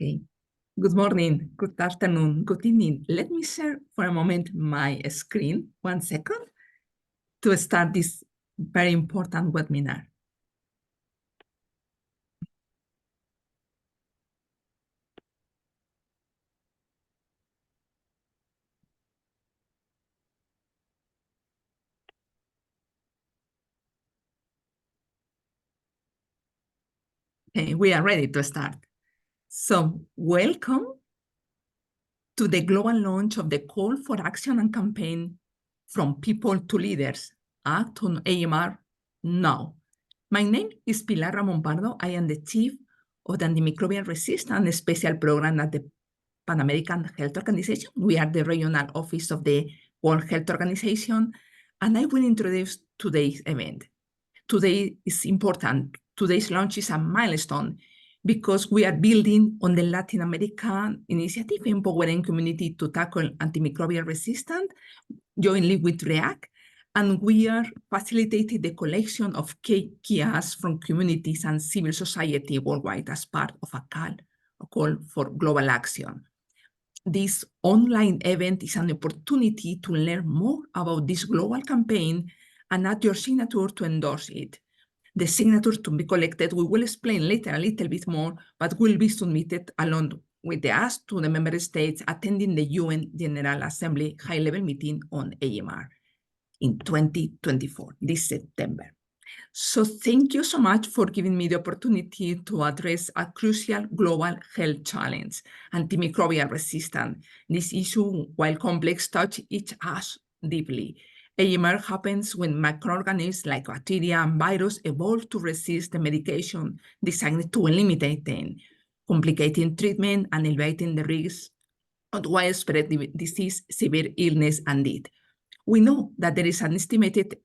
Okay. Good morning, good afternoon, good evening. Let me share for a moment my screen, 1 second, to start this very important webinar. Okay, we are ready to start. So welcome to the global launch of the Call for Action and Campaign From People to Leaders, Act on AMR Now. My name is Pilar Ramon Pardo. I am the Chief of the Antimicrobial Resistance Special Program at the Pan American Health Organization. We are the regional office of the World Health Organization, and I will introduce today's event. Today is important. Today's launch is a milestone because we are building on the Latin American initiative empowering community to tackle antimicrobial resistance jointly with REACT, and we are facilitating the collection of key asks from communities and civil society worldwide as part of a call for global action. This online event is an opportunity to learn more about this global campaign and add your signature to endorse it. The signatures to be collected, we will explain later a little bit more, but will be submitted along with the ask to the member states attending the UN General Assembly high-level meeting on AMR in 2024, this September. So thank you so much for giving me the opportunity to address a crucial global health challenge, antimicrobial resistance. This issue, while complex, touches each us deeply. AMR happens when microorganisms like bacteria and virus evolve to resist the medication designed to eliminate them, complicating treatment and elevating the risk of widespread disease, severe illness, and death. We know that there is an estimated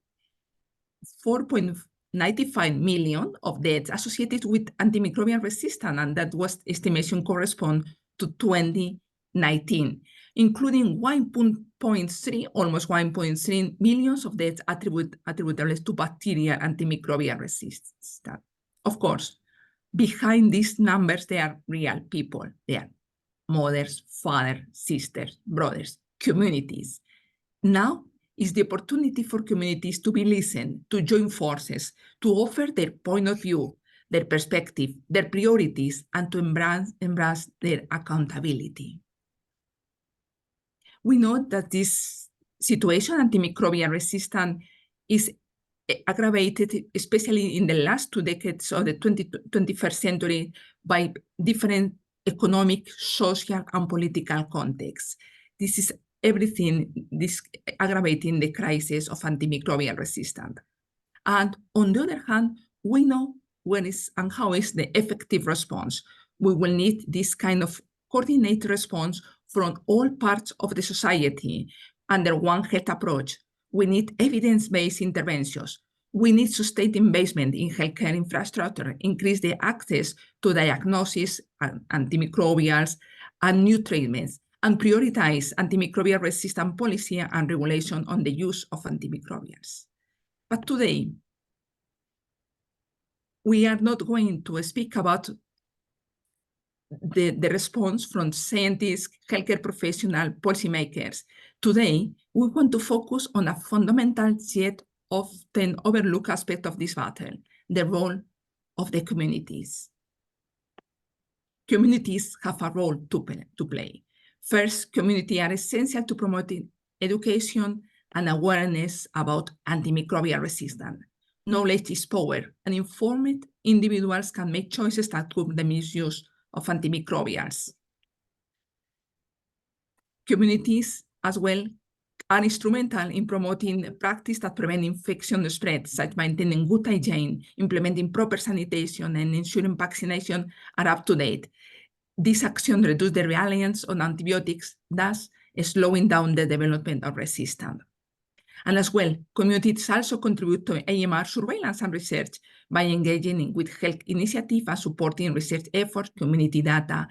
4.95 million of deaths associated with antimicrobial resistance, and that was estimation correspond to 2019, including 1.3, almost 1.3 millions of deaths attributable to bacterial antimicrobial resistance. Of course, behind these numbers, there are real people. They are mothers, fathers, sisters, brothers, communities. Now is the opportunity for communities to be listened, to join forces, to offer their point of view, their perspective, their priorities, and to embrace their accountability. We know that this situation, antimicrobial resistance, is aggravated, especially in the last 2 decades of the 21st century, by different economic, social, and political contexts. This is this aggravating the crisis of antimicrobial resistance. And on the other hand, we know when is and how is the effective response. We will need this kind of coordinated response from all parts of the society under one health approach. We need evidence-based interventions. We need sustained investment in healthcare infrastructure, increase the access to diagnosis and antimicrobials and new treatments, and prioritize antimicrobial resistant policy and regulation on the use of antimicrobials. But today, we are not going to speak about the response from scientists, healthcare professionals, policymakers. Today, we want to focus on a fundamental yet often overlooked aspect of this battle, the role of the communities. Communities have a role to play. First, communities are essential to promoting education and awareness about antimicrobial resistance. Knowledge is power, and informed individuals can make choices that curb the misuse of antimicrobials. Communities as well are instrumental in promoting practice that prevent infection spread, such as maintaining good hygiene, implementing proper sanitation, and ensuring vaccination are up to date. This action reduces the reliance on antibiotics, thus slowing down the development of resistance. And as well, communities also contribute to AMR surveillance and research by engaging with health initiatives and supporting research efforts. Community data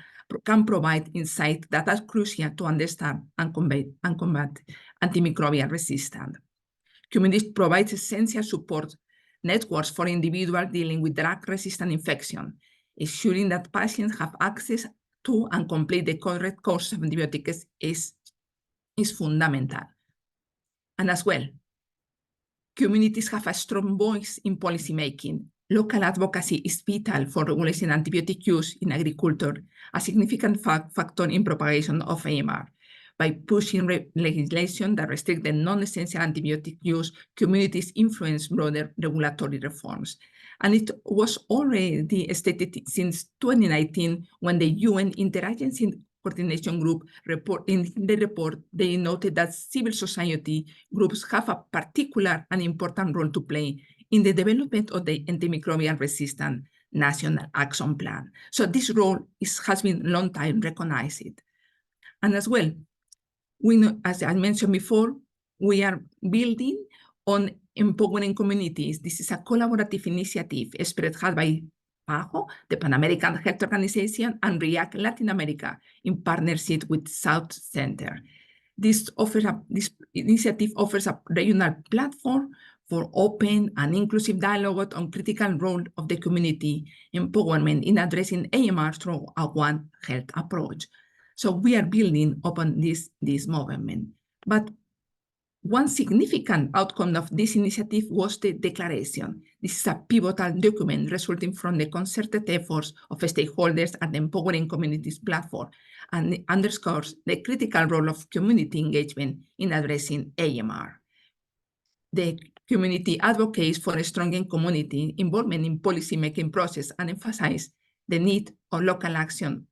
can provide insight that are crucial to understand and combat antimicrobial resistance. Communities provide essential support networks for individuals dealing with drug-resistant infection, ensuring that patients have access to and complete the correct course of antibiotics is fundamental. And as well, communities have a strong voice in policymaking. Local advocacy is vital for regulating antibiotic use in agriculture, a significant factor in propagation of AMR. By pushing legislation that restricts the non-essential antibiotic use, communities influence broader regulatory reforms. And it was already stated since 2019 when the UN Interagency Coordination Group report, they noted that civil society groups have a particular and important role to play in the development of the antimicrobial resistant national action plan. So this role has been long time recognized. And as well, we know, as I mentioned before, we are building on empowering communities. This is a collaborative initiative spearheaded by PAHO, the Pan American Health Organization, and REACT Latin America in partnership with South Center. This initiative offers a regional platform for open and inclusive dialogue on critical role of the community empowerment in addressing AMR through a One Health approach. So we are building upon this movement. But one significant outcome of this initiative was the declaration. This is a pivotal document resulting from the concerted efforts of stakeholders at the Empowering Communities platform and underscores the critical role of community engagement in addressing AMR. The community advocates for a stronger community involvement in policy-making process and emphasize the need of local action.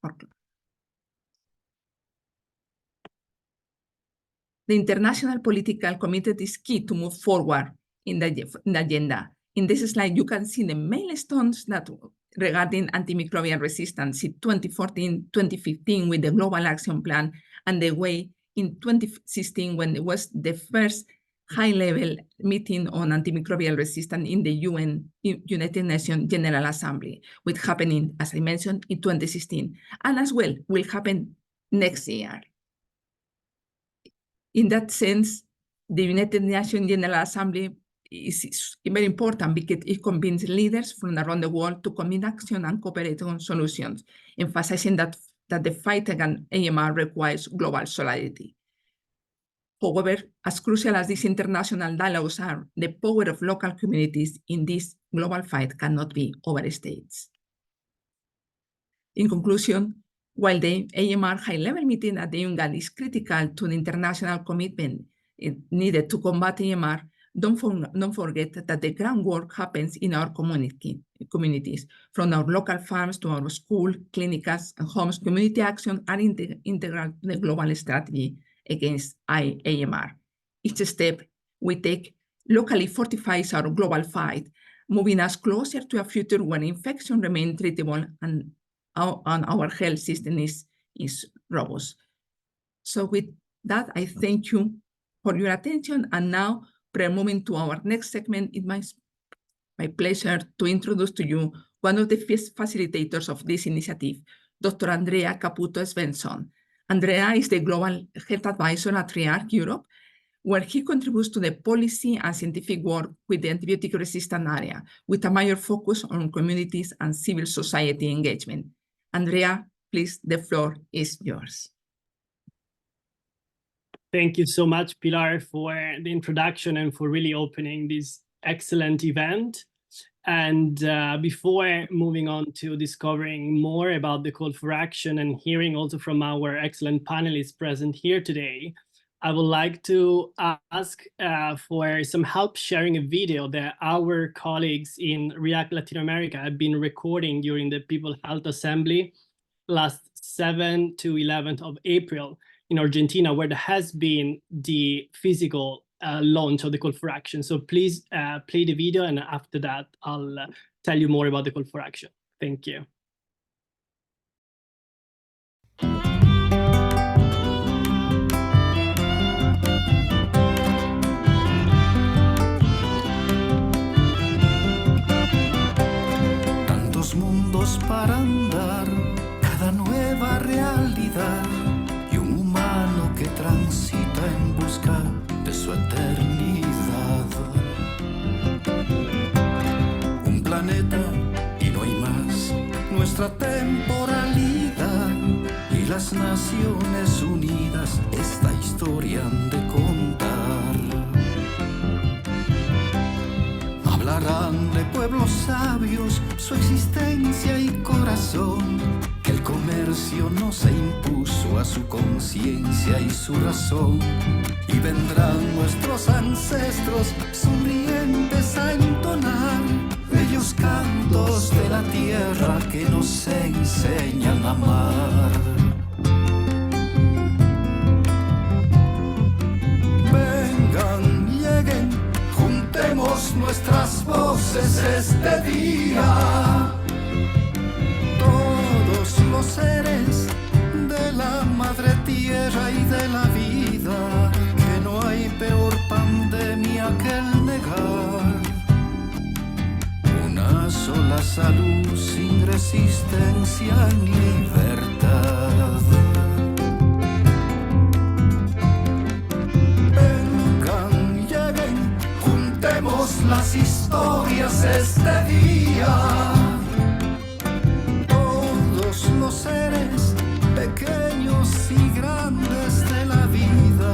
The international political community is key to move forward in the agenda. In this slide, you can see the milestones that regarding antimicrobial resistance in 2014, 2015 with the Global Action Plan, and the way in 2016 when it was the first high-level meeting on antimicrobial resistance in the United Nations General Assembly, which happening, as I mentioned, in 2016, and as well will happen next year. In that sense, the United Nations General Assembly is very important because it convenes leaders from around the world to commit action and cooperate on solutions, emphasizing that the fight against AMR requires global solidarity. However, as crucial as these international dialogues are, the power of local communities in this global fight cannot be overstated. In conclusion, while the AMR high-level meeting at the UNGAD is critical to the international commitment needed to combat AMR, don't forget that the groundwork happens in our communities. From our local farms to our school, clinics, and homes, community action are integral to the global strategy against AMR. Each step we take locally fortifies our global fight, moving us closer to a future where infection remains treatable and our health system is robust. So with that, I thank you for your attention. And now, moving to our next segment, it's my pleasure to introduce to you one of the facilitators of this initiative, Dr. Andrea Caputo Svensson. Andrea is the Global Health Advisor at REACT Europe, where he contributes to the policy and scientific work with the antibiotic-resistant area, with a major focus on communities and civil society engagement. Andrea, please, the floor is yours. Thank you so much, Pilar, for the introduction and for really opening this excellent event. And before moving on to discovering more about the call for action and hearing also from our excellent panelists present here today, I would like to ask for some help sharing a video that our colleagues in REACT Latin America have been recording during the People Health Assembly last 7th to 11th of April in Argentina, where there has been the physical launch of the call for action. So please play the video, and after that, I'll tell you more about the call for action. Thank you. Tantos mundos para andar, cada nueva realidad y un humano que transita en busca de su eternidad. Un planeta y no hay más, nuestra temporalidad y las Naciones Unidas esta historia han de contar. Hablarán de pueblos sabios, su existencia y corazón, que el comercio no se impuso a su conciencia y su razón. Y vendrán nuestros ancestros sonrientes a entonar bellos cantos de la tierra que nos enseñan a amar. Vengan, lleguen, juntemos nuestras voces este día. Todos los seres de la madre tierra y de la vida, que no hay peor pandemia que el negar una sola salud sin resistencia en libertad. Vengan, lleguen, juntemos las historias este día. Todos los seres pequeños y grandes de la vida,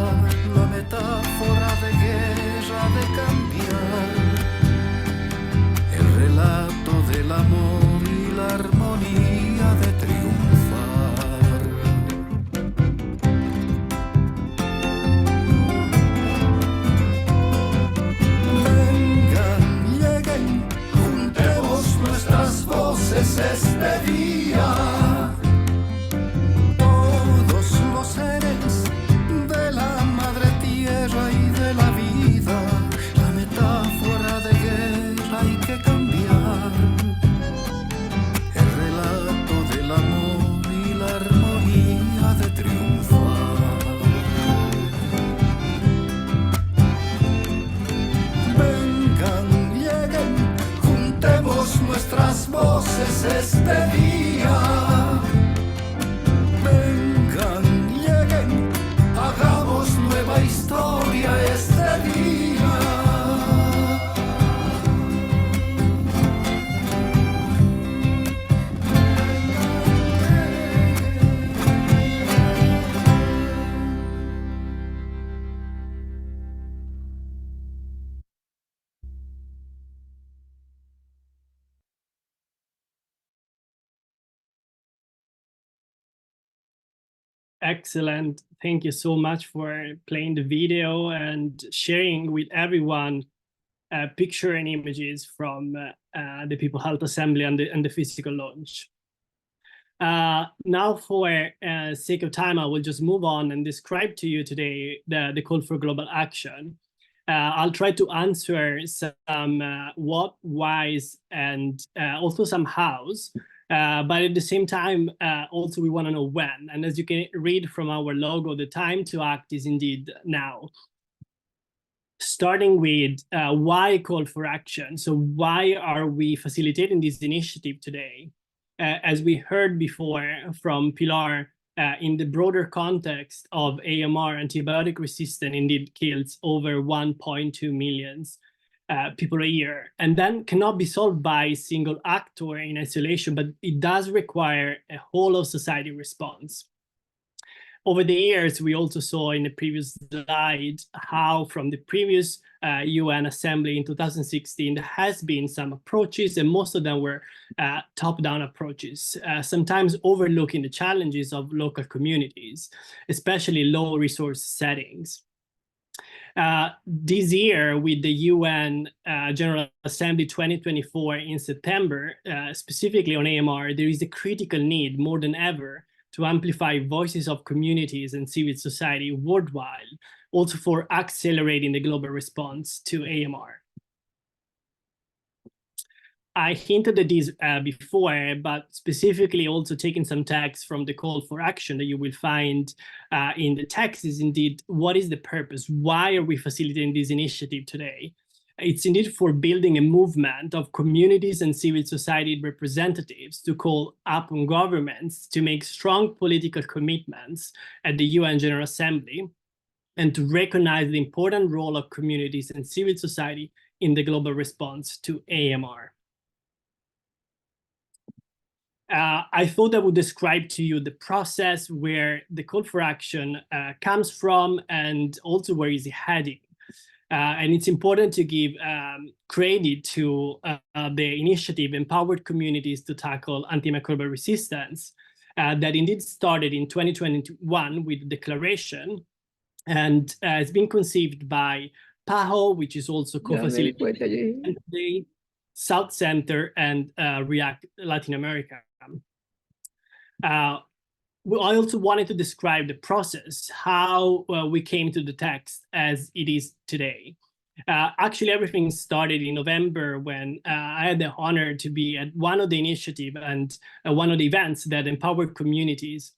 la metáfora de guerra, de cambiar el relato del amor y la armonía de triunfar. Vengan, lleguen, juntemos nuestras voces este día. Todos los seres de la madre tierra y de la vida, la metáfora de guerra hay que cambiar. El relato del amor y la armonía de triunfar. Vengan, lleguen, juntemos nuestras voces este día. Vengan, lleguen, hagamos nueva historia este día. Excellent. Thank you so much for playing the video and sharing with everyone picture and images from the People Health Assembly and the physical launch. Now, for sake of time, I will just move on and describe to you today the call for global action. I'll try to answer some what, whys, and also some hows. But at the same time, also we want to know when. And as you can read from our logo, the time to act is indeed now. Starting with why call for action. So why are we facilitating this initiative today? As we heard before from Pilar, in the broader context of AMR, antibiotic resistance indeed kills over 1.2 million people a year, and then cannot be solved by a single actor in isolation, but it does require a whole of society response. Over the years, we also saw in the previous slide how from the previous UN Assembly in 2016, there has been some approaches, and most of them were top-down approaches, sometimes overlooking the challenges of local communities, especially low-resource settings. This year, with the UN General Assembly 2024 in September, specifically on AMR, there is a critical need more than ever to amplify voices of communities and civil society worldwide, also for accelerating the global response to AMR. I hinted at this before, but specifically also taking some text from the call for action that you will find in the text is indeed, what is the purpose? Why are we facilitating this initiative today? It's indeed for building a movement of communities and civil society representatives to call upon governments to make strong political commitments at the UN General Assembly and to recognize the important role of communities and civil society in the global response to AMR. I thought I would describe to you the process where the call for action comes from and also where is it heading. And it's important to give credit to the initiative Empowered Communities to Tackle Antimicrobial Resistance that indeed started in 2021 with the declaration, and it's been conceived by PAHO, which is also co-facilitating the South Center and REACT Latin America. I also wanted to describe the process, how we came to the text as it is today. Actually, everything started in November when I had the honor to be at one of the initiatives and one of the events that Empowered Communities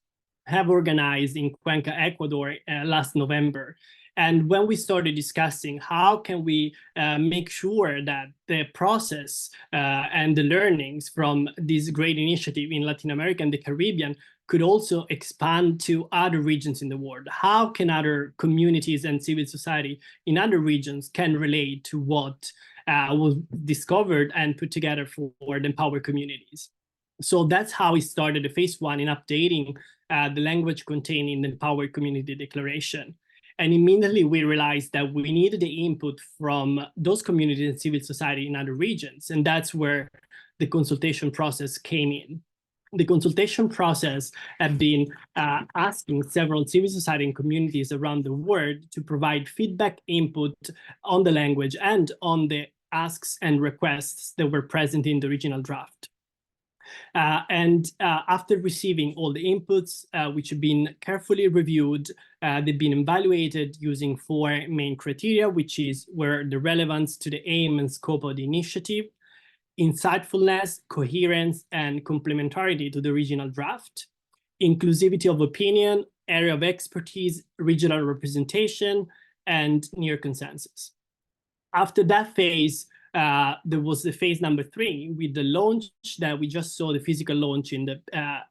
have organized in Cuenca, Ecuador last November. And when we started discussing how can we make sure that the process and the learnings from this great initiative in Latin America and the Caribbean could also expand to other regions in the world. How can other communities and civil society in other regions can relate to what was discovered and put together for the Empowered Communities? So that's how we started the phase one in updating the language contained in the Empowered Community Declaration. And immediately we realized that we needed the input from those communities and civil society in other regions. And that's where the consultation process came in. The consultation process had been asking several civil society and communities around the world to provide feedback input on the language and on the asks and requests that were present in the original draft. After receiving all the inputs, which have been carefully reviewed, they've been evaluated using 4 main criteria, which were the relevance to the aim and scope of the initiative, insightfulness, coherence, and complementarity to the original draft, inclusivity of opinion, area of expertise, regional representation, and near consensus. After that phase, there was the phase number 3 with the launch that we just saw, the physical launch in the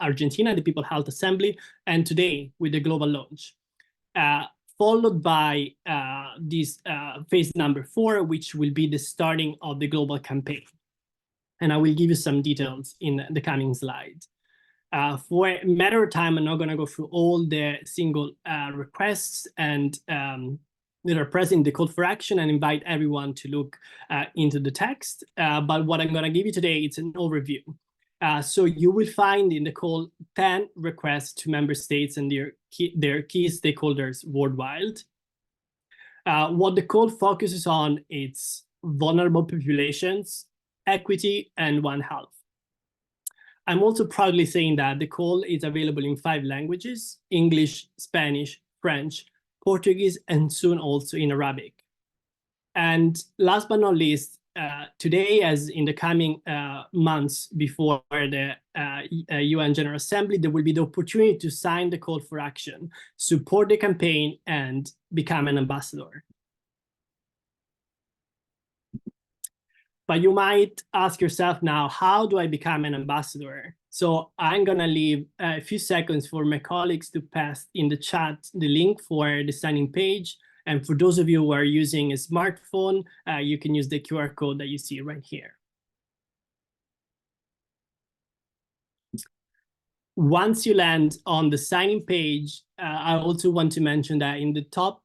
Argentina, the People Health Assembly, and today with the global launch. Followed by this phase number 4, which will be the starting of the global campaign. And I will give you some details in the coming slides. For a matter of time, I'm not going to go through all the single requests and that are present in the call for action and invite everyone to look into the text. But what I'm going to give you today, it's an overview. So you will find in the call 10 requests to member states and their key stakeholders worldwide. What the call focuses on, it's vulnerable populations, equity, and One Health. I'm also proudly saying that the call is available in 5 languages: English, Spanish, French, Portuguese, and soon also in Arabic. And last but not least, today, as in the coming months before the UN General Assembly, there will be the opportunity to sign the call for action, support the campaign, and become an ambassador. But you might ask yourself now, how do I become an ambassador? So I'm going to leave a few seconds for my colleagues to pass in the chat the link for the signing page. And for those of you who are using a smartphone, you can use the QR code that you see right here. Once you land on the signing page, I also want to mention that in the top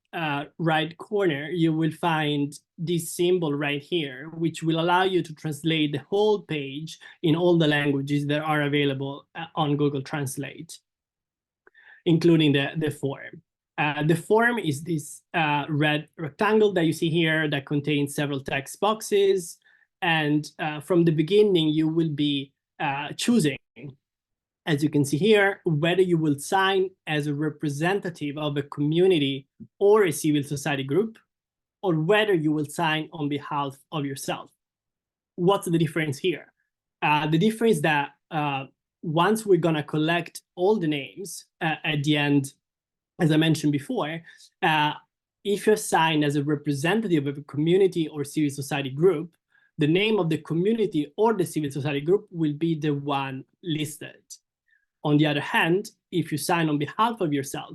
right corner, you will find this symbol right here, which will allow you to translate the whole page in all the languages that are available on Google Translate, including the form. The form is this red rectangle that you see here that contains several text boxes. And from the beginning, you will be choosing as you can see here, whether you will sign as a representative of a community or a civil society group, or whether you will sign on behalf of yourself. What's the difference here? The difference is that once we're gonna collect all the names at the end, as I mentioned before, if you're signed as a representative of a community or civil society group, the name of the community or the civil society group will be the one listed. On the other hand, if you sign on behalf of yourself,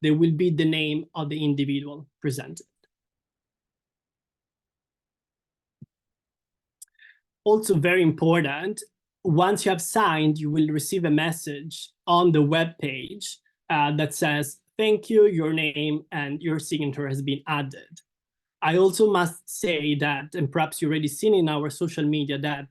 there will be the name of the individual presented. Also very important, once you have signed, you will receive a message on the web page that says, thank you, your name and your signature has been added. I also must say that, and perhaps you already seen in our social media, that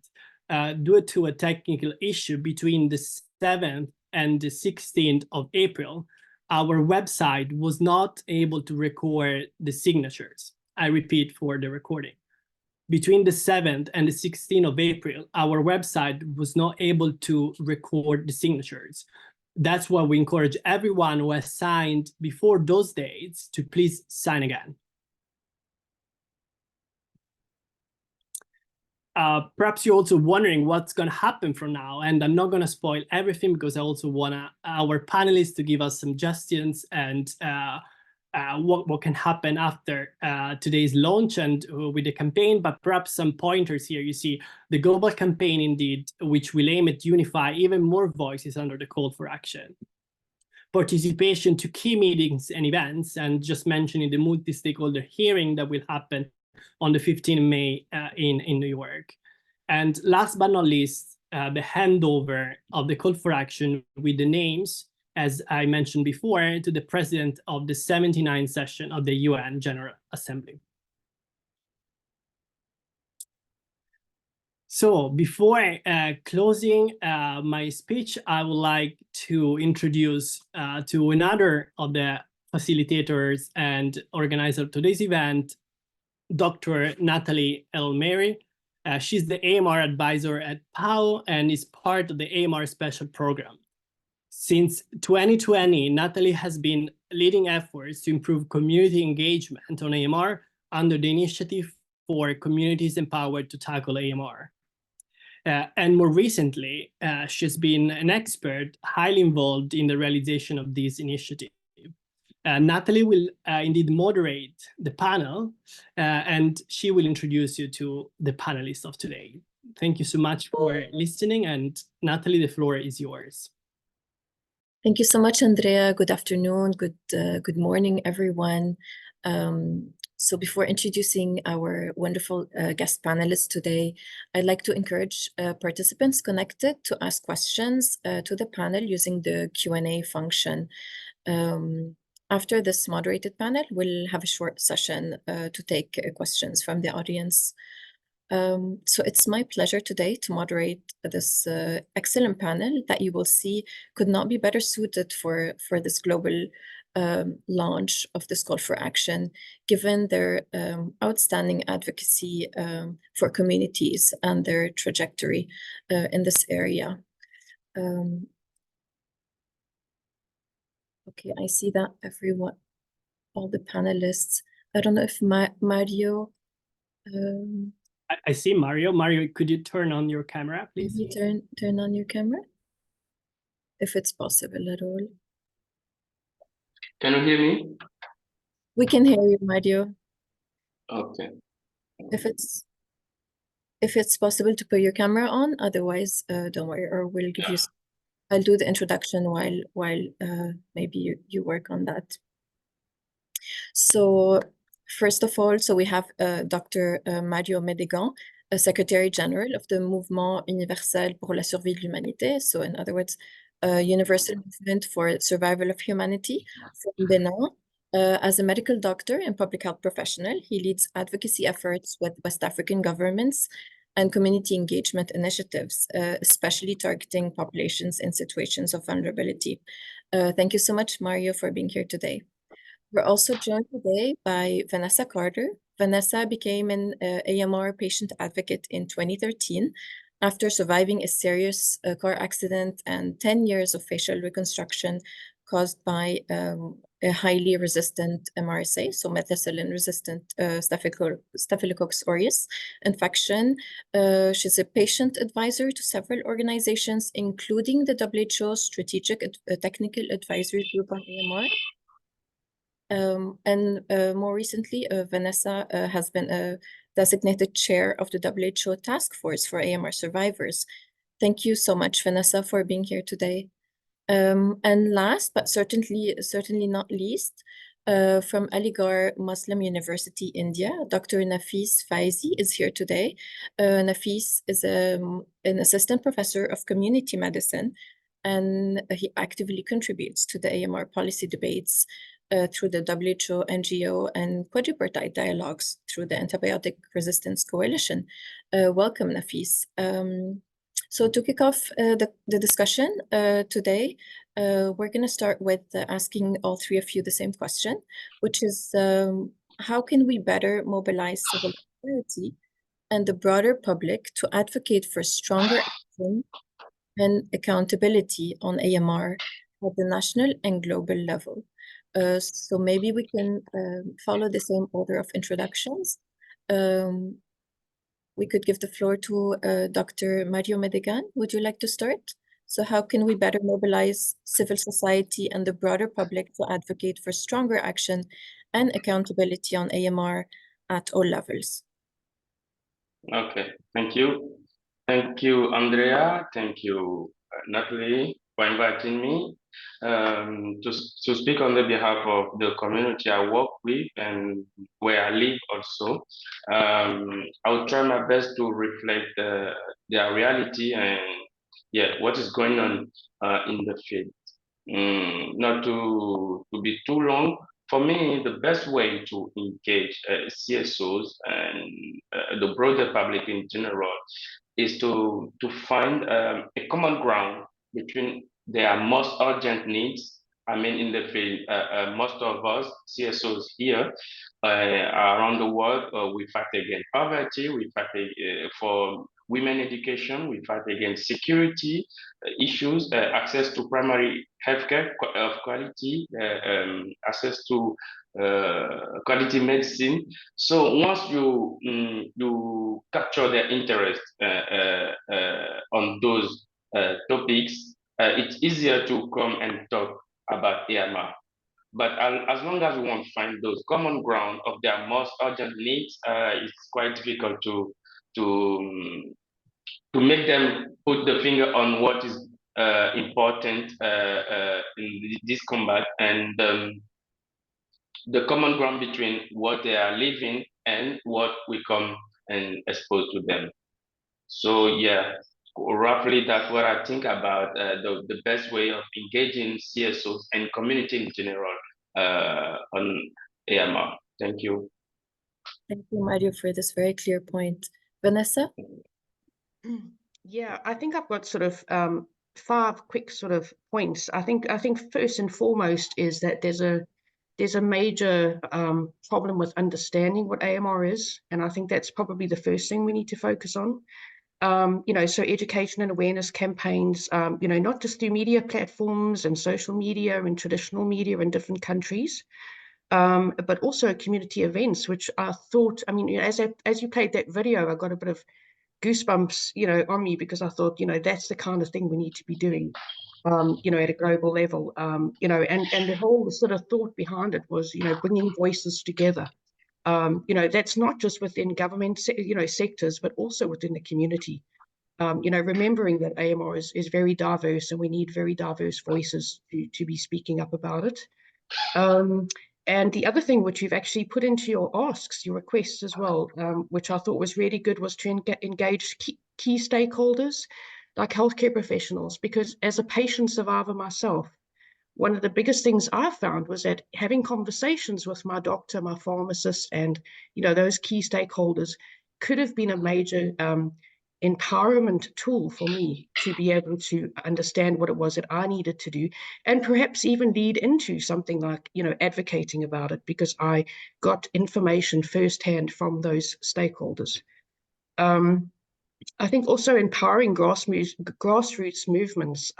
due to a technical issue between the 7th and the 16th of April, our website was not able to record the signatures. I repeat for the recording. Between the 7th and the 16th of April, our website was not able to record the signatures. That's why we encourage everyone who has signed before those dates to please sign again. Perhaps you're also wondering what's going to happen from now, and I'm not going to spoil everything because I also want our panelists to give us some suggestions and what can happen after today's launch and with the campaign, but perhaps some pointers here. You see the global campaign indeed, which will aim at unify even more voices under the call for action. Participation to key meetings and events, and just mentioning the multi-stakeholder hearing that will happen on the 15th of May in New York. And last but not least, the handover of the call for action with the names, as I mentioned before, to the president of the 79th session of the UN General Assembly. So before closing my speech, I would like to introduce to another of the facilitators and organizer of today's event, Dr. Natalie Elmeri. She's the AMR advisor at PAO and is part of the AMR special program. Since 2020, Natalie has been leading efforts to improve community engagement on AMR under the initiative for communities empowered to tackle AMR. And more recently, she's been an expert highly involved in the realization of this initiative. Natalie will indeed moderate the panel, and she will introduce you to the panelists of today. Thank you so much for listening, and Natalie, the floor is yours. Thank you so much, Andrea. Good afternoon, good morning, everyone. So before introducing our wonderful guest panelists today, I'd like to encourage participants connected to ask questions to the panel using the Q&A function. After this moderated panel, we'll have a short session to take questions from the audience. So it's my pleasure today to moderate this excellent panel that you will see could not be better suited for this global launch of this call for action, given their outstanding advocacy for communities and their trajectory in this area. Okay, I see that everyone, all the panelists. I don't know if Mario. I see Mario. Mario, could you turn on your camera, please? You turn on your camera, if it's possible at all. Can you hear me? We can hear you, Mario. Okay. If it's possible to put your camera on, otherwise, don't worry, or we'll give you. I'll do the introduction while maybe you work on that. So first of all, so we have Dr. Mario Medegan, Secretary General of the Mouvement Universel pour la Survie de l'Humanité. So in other words, Universal Movement for Survival of Humanity from Benin. As a medical doctor and public health professional, he leads advocacy efforts with West African governments and community engagement initiatives, especially targeting populations in situations of vulnerability. Thank you so much, Mario, for being here today. We're also joined today by Vanessa Carter. Vanessa became an AMR patient advocate in 2013 after surviving a serious car accident and 10 years of facial reconstruction caused by a highly resistant MRSA, so methicillin-resistant Staphylococcus aureus infection. She's a patient advisor to several organizations, including the WHO Strategic Technical Advisory Group on AMR. More recently, Vanessa has been a designated chair of the WHO Task Force for AMR Survivors. Thank you so much, Vanessa, for being here today. And last, but certainly not least, from Aligarh Muslim University, India, Dr. Nafis Faizi is here today. Nafis is an assistant professor of community medicine, and he actively contributes to the AMR policy debates through the WHO, NGO, and quadripartite dialogues through the Antibiotic Resistance Coalition. Welcome, Nafis. So to kick off the discussion today, we're going to start with asking all three of you the same question, which is how can we better mobilize civil society and the broader public to advocate for stronger action and accountability on AMR at the national and global level? So maybe we can follow the same order of introductions. We could give the floor to Dr. Mario Medegan. Would you like to start? So how can we better mobilize civil society and the broader public to advocate for stronger action and accountability on AMR at all levels? Okay, thank you. Thank you, Andrea. Thank you, Natalie, for inviting me to speak on the behalf of the community I work with and where I live also. I will try my best to reflect their reality and what is going on in the field. Not to be too long. For me, the best way to engage CSOs and the broader public in general is to find a common ground between their most urgent needs. I mean, in the field, most of us CSOs here around the world, we fight against poverty, we fight for women education, we fight against security issues, access to primary healthcare of quality, access to quality medicine. So once you capture their interest on those topics, it's easier to come and talk about AMR. But as long as we won't find those common ground of their most urgent needs, it's quite difficult to make them put the finger on what is important in this combat, and the common ground between what they are living and what we come and expose to them. So yeah, roughly that's what I think about the best way of engaging CSOs and community in general on AMR. Thank you. Thank you, Mario, for this very clear point. Vanessa? Yeah, I think I've got sort of 5 quick sort of points. I think first and foremost is that there's a major problem with understanding what AMR is, and I think that's probably the first thing we need to focus on. So education and awareness campaigns, not just through media platforms and social media and traditional media in different countries, but also community events, which I thought, as you played that video, I got a bit of goosebumps, on me, because I thought, that's the kind of thing we need to be doing, at a global level, and the whole sort of thought behind it was, bringing voices together. That's not just within government, sectors, but also within the community. Remembering that AMR is very diverse, and we need very diverse voices to be speaking up about it. And the other thing which you've actually put into your asks, your requests as well, which I thought was really good, was to engage key stakeholders like healthcare professionals, because as a patient survivor myself, one of the biggest things I found was that having conversations with my doctor, my pharmacist, and those key stakeholders could have been a major empowerment tool for me to be able to understand what it was that I needed to do, and perhaps even lead into something like advocating about it, because I got information firsthand from those stakeholders. I think also empowering grassroots movements.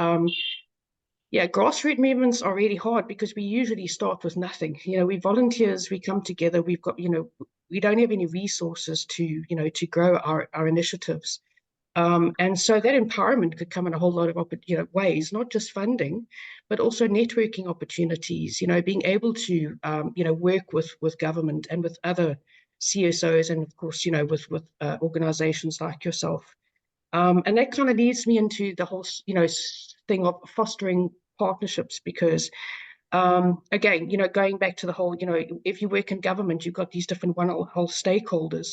Yeah, grassroots movements are really hard because we usually start with nothing. You know, we volunteers, we come together, we've got, you know, we don't have any resources to, you know, to grow our initiatives. And so that empowerment could come in a whole lot of ways, not just funding, but also networking opportunities, you know, being able to, you know, work with government and with other CSOs and of course, you know, with organizations like yourself. And that kind of leads me into the whole, you know, thing of fostering partnerships because, again, you know, going back to the whole, you know, if you work in government, you've got these different whole stakeholders.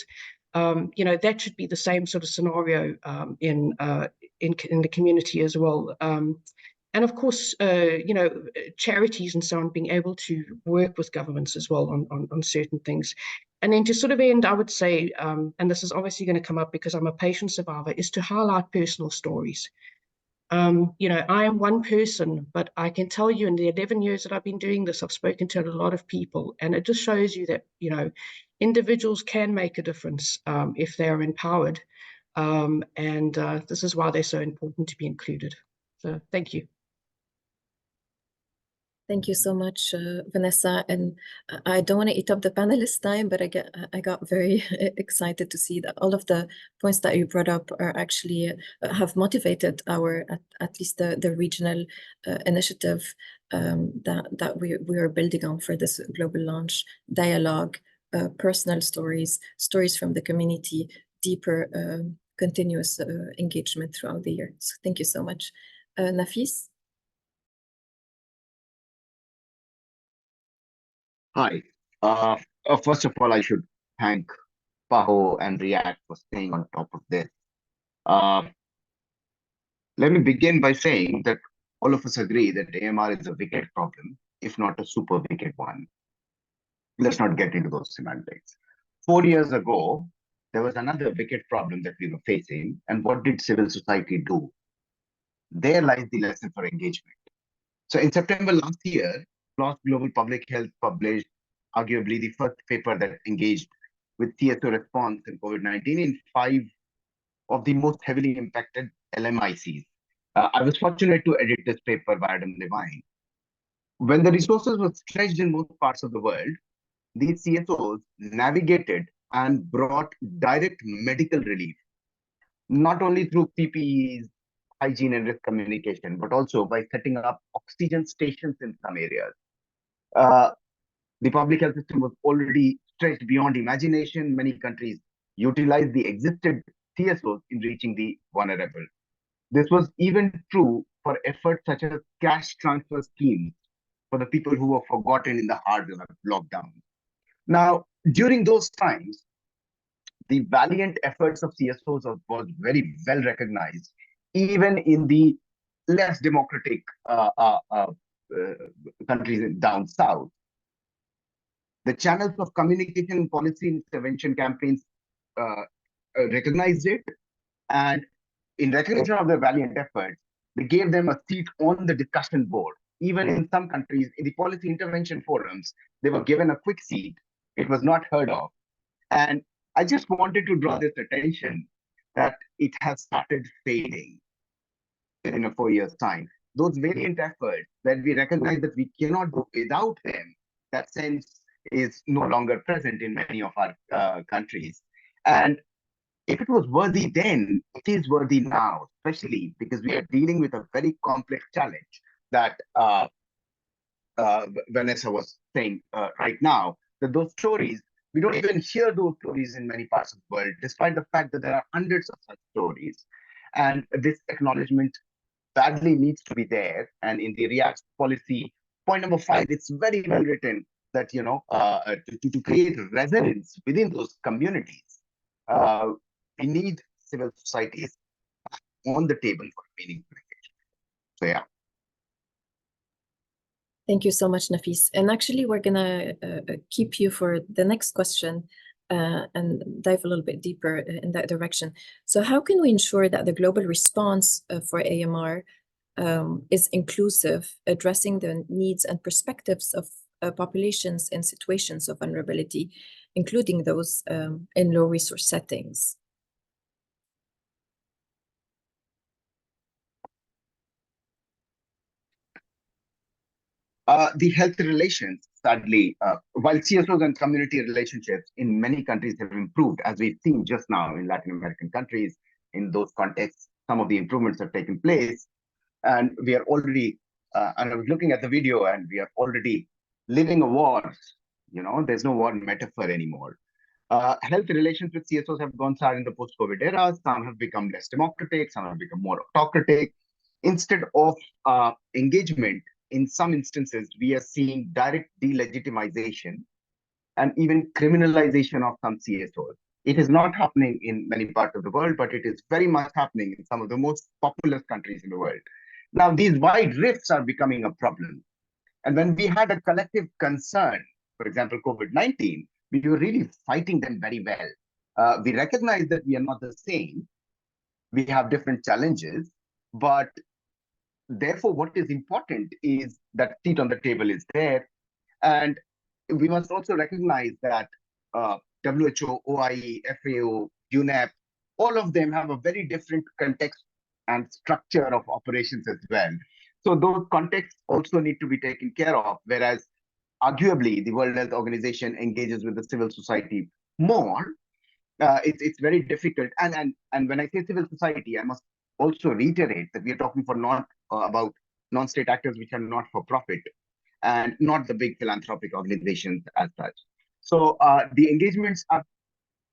You know, that should be the same sort of scenario in the community as well. And of course, you know, charities and so on, being able to work with governments as well on certain things. And then to sort of end, I would say, and this is obviously going to come up because I'm a patient survivor, is to highlight personal stories. You know, I am one person, but I can tell you in the 11 years that I've been doing this, I've spoken to a lot of people, and it just shows you that, you know, individuals can make a difference if they are empowered. And this is why they're so important to be included. So thank you. Thank you so much, Vanessa. And I don't want to eat up the panelist time, but I got very excited to see that all of the points that you brought up are actually have motivated our at least the regional initiative that we are building on for this global launch. Dialogue, personal stories from the community, deeper continuous engagement throughout the year. So thank you so much, Nafis. Hi. First of all, I should thank PAHO and REACT for staying on top of this. Let me begin by saying that all of us agree that AMR is a wicked problem, if not a super wicked one. Let's not get into those semantics. 4 years ago, there was another wicked problem that we were facing. And what did civil society do? There lies the lesson for engagement. So in September last year, PLOS Global Public Health published arguably the first paper that engaged with CSO response in COVID-19 in 5 of the most heavily impacted LMICs. I was fortunate to edit this paper by Adam Levine. When the resources were stretched in most parts of the world, these CSOs navigated and brought direct medical relief, not only through PPEs, hygiene and risk communication, but also by setting up oxygen stations in some areas. The public health system was already stretched beyond imagination. Many countries utilized the existing CSOs in reaching the vulnerable. This was even true for efforts such as cash transfer schemes for the people who were forgotten in the hard lockdown. Now, during those times, the valiant efforts of CSOs was very well recognized, even in the less democratic countries down south. The channels of communication and policy intervention campaigns recognized it, and in recognition of their valiant efforts, they gave them a seat on the discussion board. Even in some countries, in the policy intervention forums, they were given a quick seat. It was not heard of. And I just wanted to draw this attention that it has started fading in a 4 years' time. Those valiant efforts, when we recognize that we cannot do without them, that sense is no longer present in many of our countries. And if it was worthy then, it is worthy now, especially because we are dealing with a very complex challenge that Vanessa was saying right now, that those stories, we don't even hear those stories in many parts of the world, despite the fact that there are hundreds of such stories. And this acknowledgement badly needs to be there. And in the REACT policy, point number 5, it's very well written that, you know, to create resonance within those communities, we need civil societies on the table for meaningful engagement. So, yeah. Thank you so much, Nafis. And actually, we're going to keep you for the next question and dive a little bit deeper in that direction. So how can we ensure that the global response for AMR is inclusive, addressing the needs and perspectives of populations in situations of vulnerability, including those in low resource settings? The health relations, sadly, while CSOs and community relationships in many countries have improved, as we've seen just now in Latin American countries, in those contexts, some of the improvements have taken place. And we are already, and I was looking at the video, and we are already living a war. You know, there's no war metaphor anymore. Health relations with CSOs have gone sour in the post-COVID era. Some have become less democratic, some have become more autocratic. Instead of engagement, in some instances, we are seeing direct delegitimization and even criminalization of some CSOs. It is not happening in many parts of the world, but it is very much happening in some of the most populous countries in the world. Now, these wide rifts are becoming a problem. And when we had a collective concern, for example, COVID-19, we were really fighting them very well. We recognize that we are not the same. We have different challenges, but therefore, what is important is that seat on the table is there. And we must also recognize that WHO, OIE, FAO, UNEP, all of them have a very different context and structure of operations as well. So those contexts also need to be taken care of, whereas arguably the World Health Organization engages with the civil society more. It's very difficult. And when I say civil society, I must also reiterate that we are talking for not about non-state actors which are not for profit and not the big philanthropic organizations as such. So the engagements are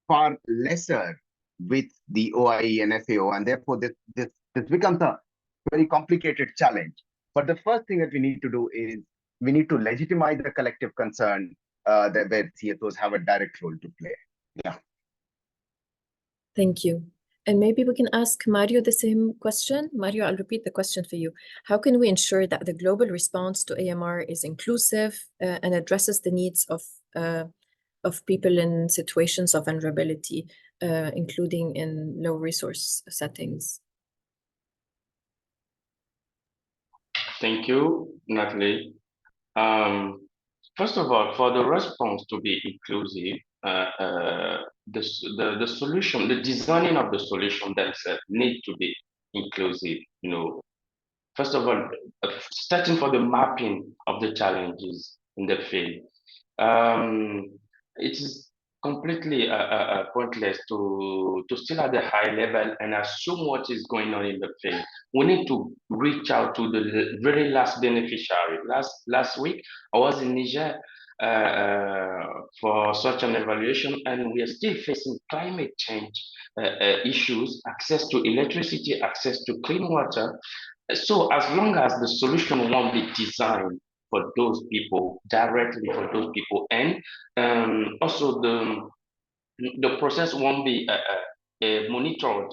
far lesser with the OIE and FAO, and therefore this becomes a very complicated challenge. But the first thing that we need to do is we need to legitimize the collective concern that where CSOs have a direct role to play. Yeah. Thank you. And maybe we can ask Mario the same question. Mario, I'll repeat the question for you. How can we ensure that the global response to AMR is inclusive and addresses the needs of people in situations of vulnerability, including in low resource settings? Thank you, Natalie. First of all, for the response to be inclusive, the solution, the designing of the solution themselves need to be inclusive. You know, first of all, starting for the mapping of the challenges in the field. It is completely pointless to still at the high level and assume what is going on in the field. We need to reach out to the very last beneficiary. Last week, I was in Niger for such an evaluation, and we are still facing climate change issues, access to electricity, access to clean water. So as long as the solution won't be designed for those people, directly for those people, and also the process won't be monitored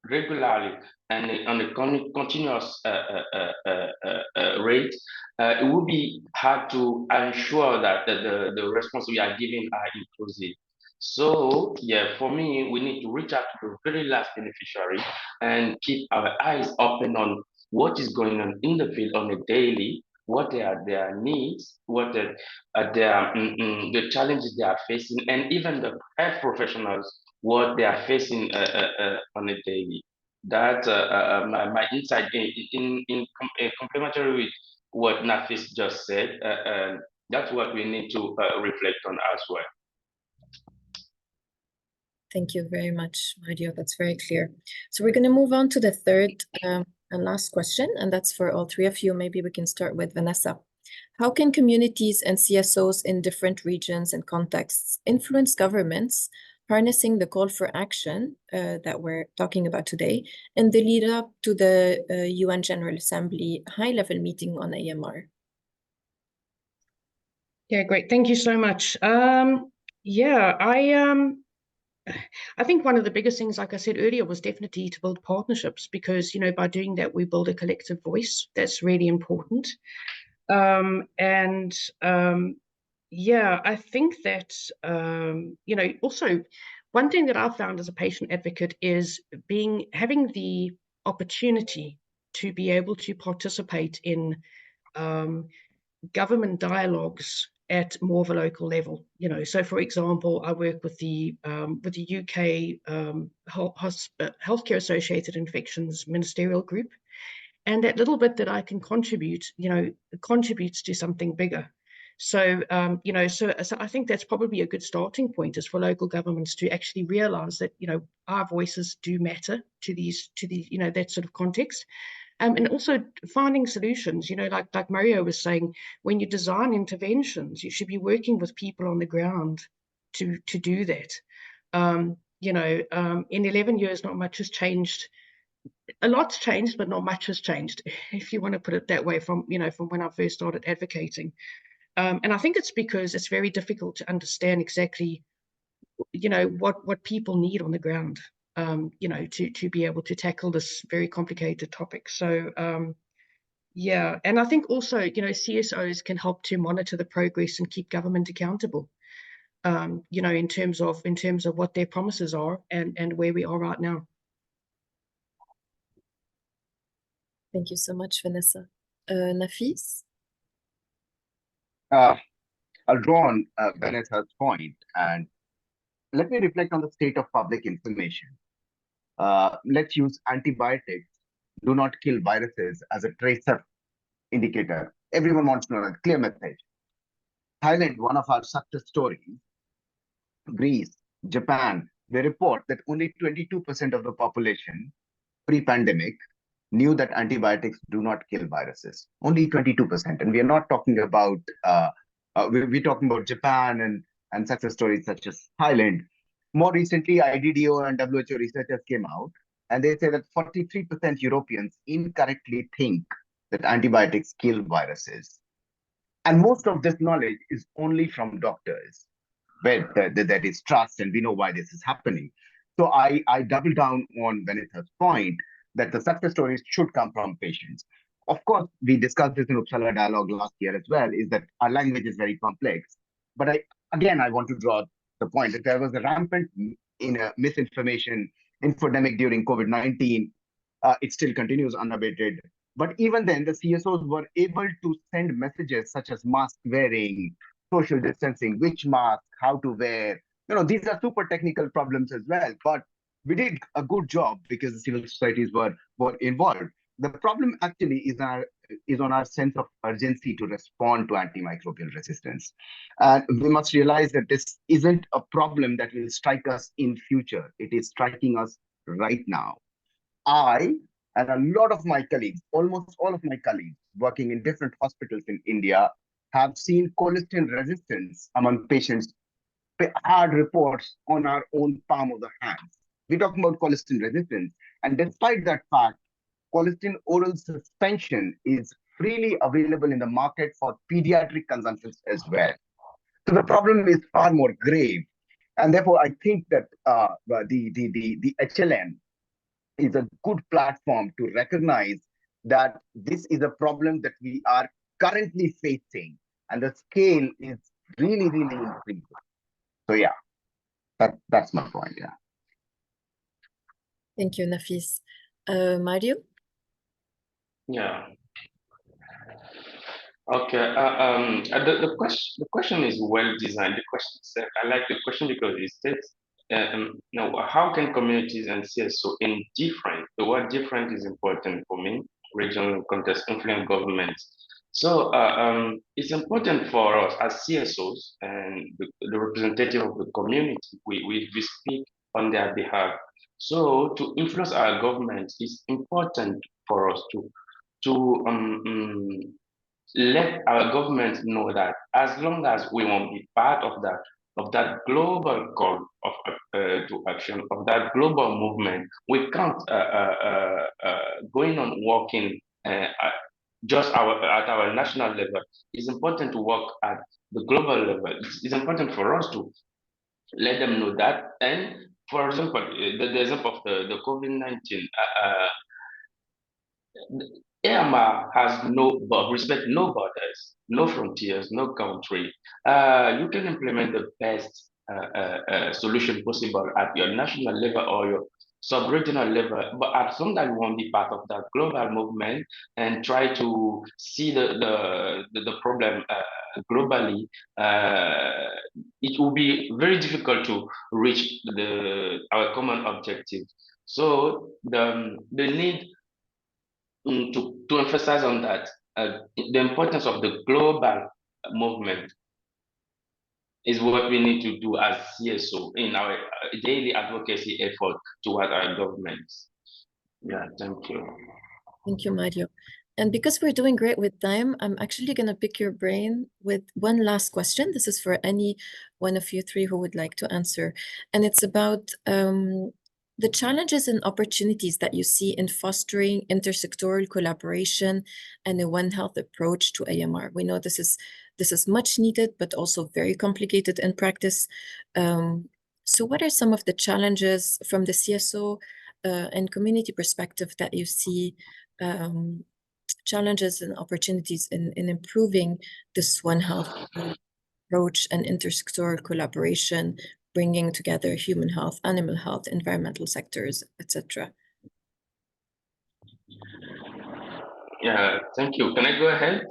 regularly and on a continuous rate, it will be hard to ensure that the response we are giving are inclusive. So yeah, for me, we need to reach out to the very last beneficiary and keep our eyes open on what is going on in the field on a daily, what are their needs, what are the challenges they are facing, and even the health professionals, what they are facing on a daily. That my insight in complementary with what Nafis just said, that's what we need to reflect on as well. Thank you very much, Mario. That's very clear. So we're going to move on to the third and last question, and that's for all three of you. Maybe we can start with Vanessa. How can communities and CSOs in different regions and contexts influence governments, harnessing the call for action that we're talking about today, and the lead up to the UN General Assembly high-level meeting on AMR? Yeah, great. Thank you so much. I think one of the biggest things, like I said earlier, was definitely to build partnerships, because, you know, by doing that, we build a collective voice. That's really important. Yeah, I think that, you know, also one thing that I've found as a patient advocate is having the opportunity to be able to participate in government dialogues at more of a local level. You know, so for example, I work with the UK Healthcare Associated Infections Ministerial Group, and that little bit that I can contribute, contributes to something bigger. So, so I think that's probably a good starting point, is for local governments to actually realize that, our voices do matter to these, that sort of context. And also finding solutions, like Mario was saying, when you design interventions, you should be working with people on the ground to do that. In 11 years, not much has changed. A lot's changed, but not much has changed, if you want to put it that way, from when I first started advocating. And I think it's because it's very difficult to understand exactly, what people need on the ground, to be able to tackle this very complicated topic. So, yeah, and I think also, CSOs can help to monitor the progress and keep government accountable, in terms of what their promises are and where we are right now. Thank you so much, Vanessa. Nafis? I'll draw on Vanessa's point, and let me reflect on the state of public information. Let's use antibiotics do not kill viruses as a tracer indicator. Everyone wants to know a clear message. Thailand, one of our success stories, Greece, Japan, they report that only 22% of the population pre-pandemic knew that antibiotics do not kill viruses. Only 22%. And we are not talking about, we're talking about Japan and success stories such as Thailand. More recently, IDDO and WHO researchers came out, and they say that 43% Europeans incorrectly think that antibiotics kill viruses. And most of this knowledge is only from doctors, where there is trust, and we know why this is happening. So I double down on Vanessa's point that the success stories should come from patients. Of course, we discussed this in Uppsala Dialogue last year as well, is that our language is very complex. But I want to draw the point that there was a rampant misinformation infodemic during COVID-19. It still continues unabated. But even then, the CSOs were able to send messages such as mask wearing, social distancing, which mask, how to wear. These are super technical problems as well. But we did a good job because the civil societies were involved. The problem actually is on our sense of urgency to respond to antimicrobial resistance. And we must realize that this isn't a problem that will strike us in future. It is striking us right now. I and a lot of my colleagues, almost all of my colleagues working in different hospitals in India, have seen colistin resistance among patients, hard reports on our own palm of the hands. We're talking about colistin resistance. And despite that fact, colistin oral suspension is freely available in the market for pediatric consumptions as well. So the problem is far more grave. And therefore, I think that the HLN is a good platform to recognize that this is a problem that we are currently facing, and the scale is really, really increasing. So yeah, that's my point. Yeah. Thank you, Nafis. Mario? Yeah. Okay. The question is well designed. The question itself, I like the question because it states, how can communities and CSO in different, the word different is important for me, regional context, influence governments. So it's important for us as CSOs and the representative of the community, we speak on their behalf. So to influence our government, it's important for us to let our government know that as long as we won't be part of that global call to action, of that global movement, we can't going on working just at our national level. It's important to work at the global level. It's important for us to let them know that. And for example, the example of the COVID-19, AMR has no borders, no frontiers, no country. You can implement the best solution possible at your national level or your sub-regional level, but as long as you won't be part of that global movement and try to see the problem globally, it will be very difficult to reach our common objective. So the need to emphasize on that, the importance of the global movement is what we need to do as CSO in our daily advocacy effort toward our governments. Yeah, thank you. Thank you, Mario. And because we're doing great with time, I'm actually going to pick your brain with one last question. This is for any one of you three who would like to answer. And it's about the challenges and opportunities that you see in fostering intersectoral collaboration and a One Health approach to AMR. We know this is much needed, but also very complicated in practice. So what are some of the challenges from the CSO and community perspective that you see, challenges and opportunities in improving this One Health approach and intersectoral collaboration, bringing together human health, animal health, environmental sectors, etc.? Yeah, thank you. Can I go ahead?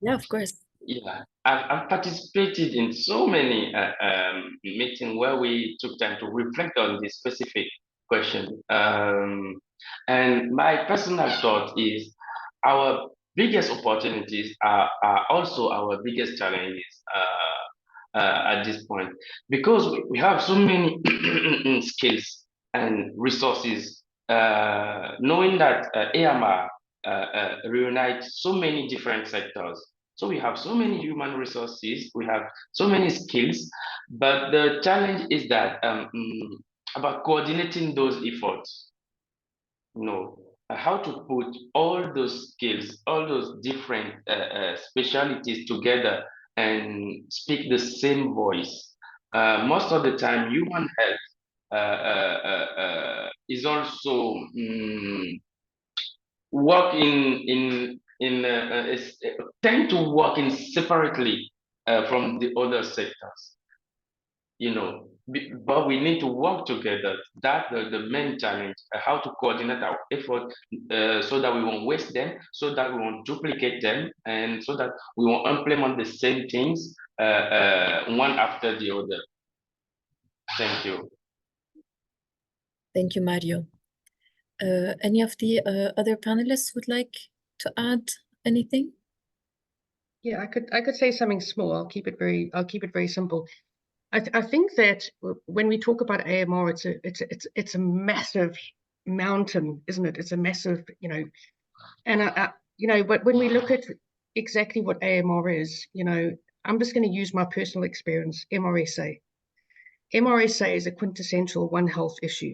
Yeah, of course. Yeah, I've participated in so many meetings where we took time to reflect on this specific question. And my personal thought is our biggest opportunities are also our biggest challenges at this point, because we have so many skills and resources, knowing that AMR reunites so many different sectors. So we have so many human resources, we have so many skills, but the challenge is that about coordinating those efforts. How to put all those skills, all those different specialities together and speak the same voice. Most of the time, human health is also work tend to work in separately from the other sectors, but we need to work together. That's the main challenge, how to coordinate our effort so that we won't waste them, so that we won't duplicate them, and so that we won't implement the same things one after the other. Thank you. Thank you, Mario. Any of the other panelists would like to add anything? Yeah, I could say something small. I'll keep it very simple. I think that when we talk about AMR, it's a massive mountain, isn't it? It's a massive, and but when we look at exactly what AMR is, I'm just going to use my personal experience, MRSA. MRSA is a quintessential One Health issue.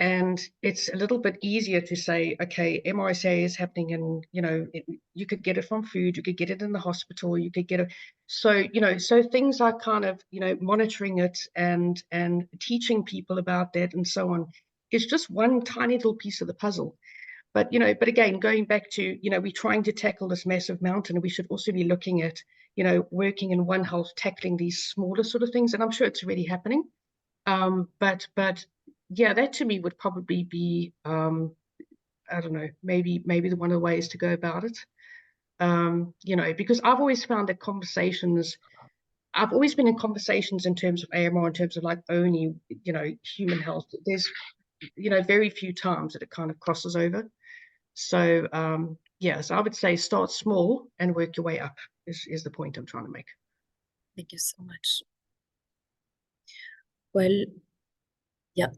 And it's a little bit easier to say, okay, MRSA is happening in, you could get it from food, you could get it in the hospital, you could get it. So, so things are kind of, monitoring it and teaching people about that and so on is just one tiny little piece of the puzzle. But, but again, going back to, we're trying to tackle this massive mountain, and we should also be looking at, working in One Health, tackling these smaller sort of things. And I'm sure it's already happening. But yeah, that to me would probably be, I don't know, maybe the one of the ways to go about it. Because I've always found that I've always been in conversations in terms of AMR, in terms of like only, human health. There's, very few times that it kind of crosses over. So, yeah, so I would say start small and work your way up is the point I'm trying to make. Thank you so much. Well, yeah,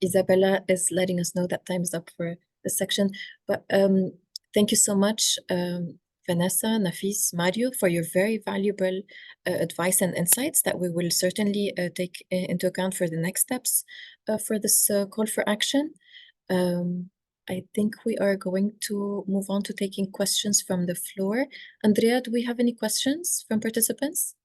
Isabella is letting us know that time is up for this section. But thank you so much, Vanessa, Nafis, Mario, for your very valuable advice and insights that we will certainly take into account for the next steps for this call for action. I think we are going to move on to taking questions from the floor. Andrea, do we have any questions from participants?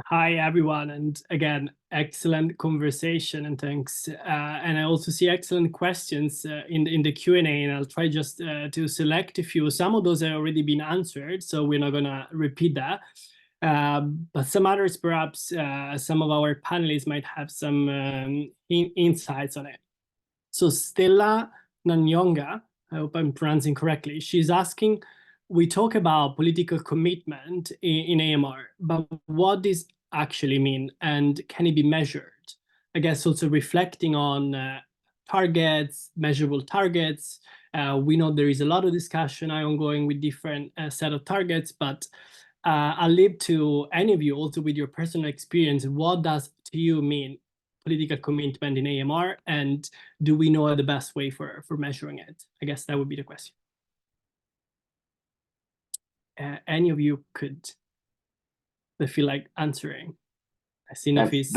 Hi, everyone. And again, excellent conversation and thanks. And I also see excellent questions in the Q&A, and I'll try just to select a few. Some of those have already been answered, so we're not going to repeat that. But some others, perhaps some of our panelists might have some insights on it. So Stella Nanyonga, I hope I'm pronouncing correctly, she's asking, we talk about political commitment in AMR, but what does actually mean, and can it be measured? I guess also reflecting on targets, measurable targets. We know there is a lot of discussion ongoing with different set of targets, but I'll leave to any of you also with your personal experience. What does to you mean political commitment in AMR, and do we know the best way for measuring it? I guess that would be the question. Any of you could feel like answering? I see Nafis.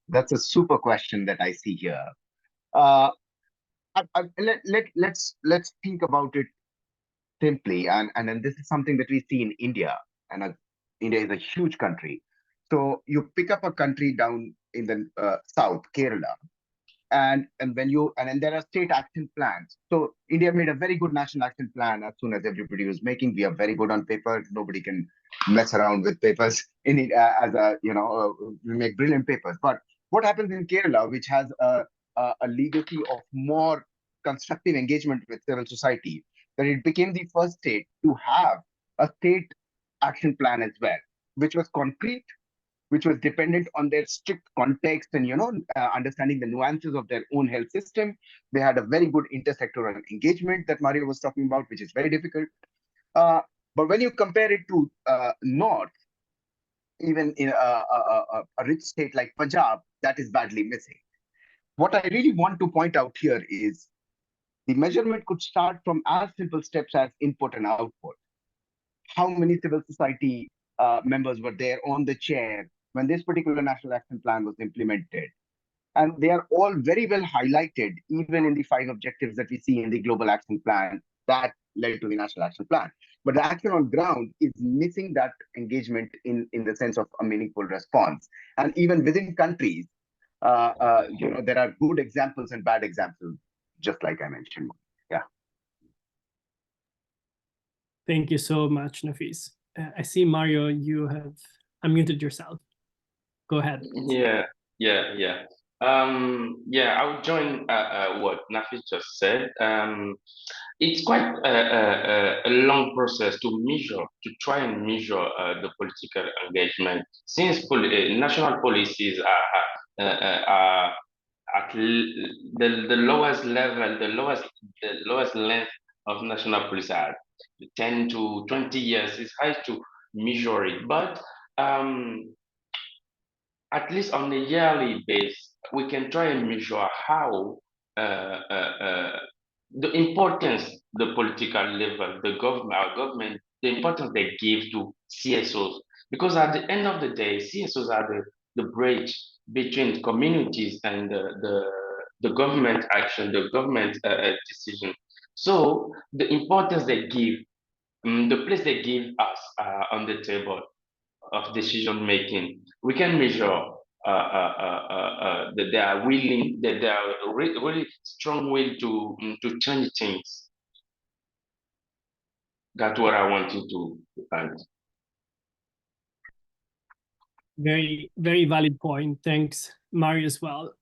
That's a super question that I see here. Let's think about it simply, and then this is something that we see in India, and India is a huge country. So you pick up a country down in the south, Kerala, and then there are state action plans. So India made a very good national action plan as soon as everybody was making. We are very good on paper. Nobody can mess around with papers in it we make brilliant papers. But what happens in Kerala, which has a legacy of more constructive engagement with civil society, that it became the first state to have a state action plan as well, which was concrete, which was dependent on their strict context and understanding the nuances of their own health system. They had a very good intersectoral engagement that Mario was talking about, which is very difficult. But when you compare it to North, even in a rich state like Punjab, that is badly missing. What I really want to point out here is the measurement could start from as simple steps as input and output. How many civil society members were there on the chair when this particular national action plan was implemented? And they are all very well highlighted, even in the 5 objectives that we see in the global action plan that led to the national action plan. But the action on ground is missing that engagement in the sense of a meaningful response. And even within countries, there are good examples and bad examples, just like I mentioned. Yeah. Thank you so much, Nafis. I see, Mario, you have unmuted yourself. Go ahead. Yeah. I would join what Nafis just said. It's quite a long process to try and measure the political engagement, since national policies are at the lowest level, the lowest length of national policy are 10 to 20 years. It's hard to measure it, but at least on a yearly basis, we can try and measure how the importance, the political level, our government, the importance they give to CSOs. Because at the end of the day, CSOs are the bridge between communities and the government action, the government decision. So the importance they give, the place they give us on the table of decision making, we can measure that they are willing, that they are really strong will to change things. That's what I wanted to add. Very, very valid point. Thanks, Mario, as well.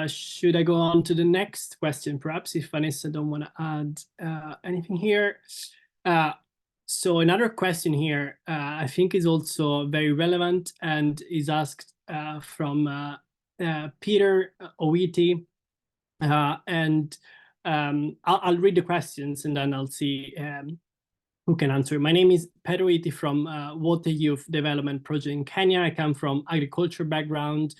Should I go on to the next question, perhaps, if Vanessa don't want to add anything here? So another question here, I think is also very relevant and is asked from Peter Owiti. And I'll read the questions and then I'll see who can answer. My name is Peter Owiti from Water Youth Development Project in Kenya. I come from agriculture background.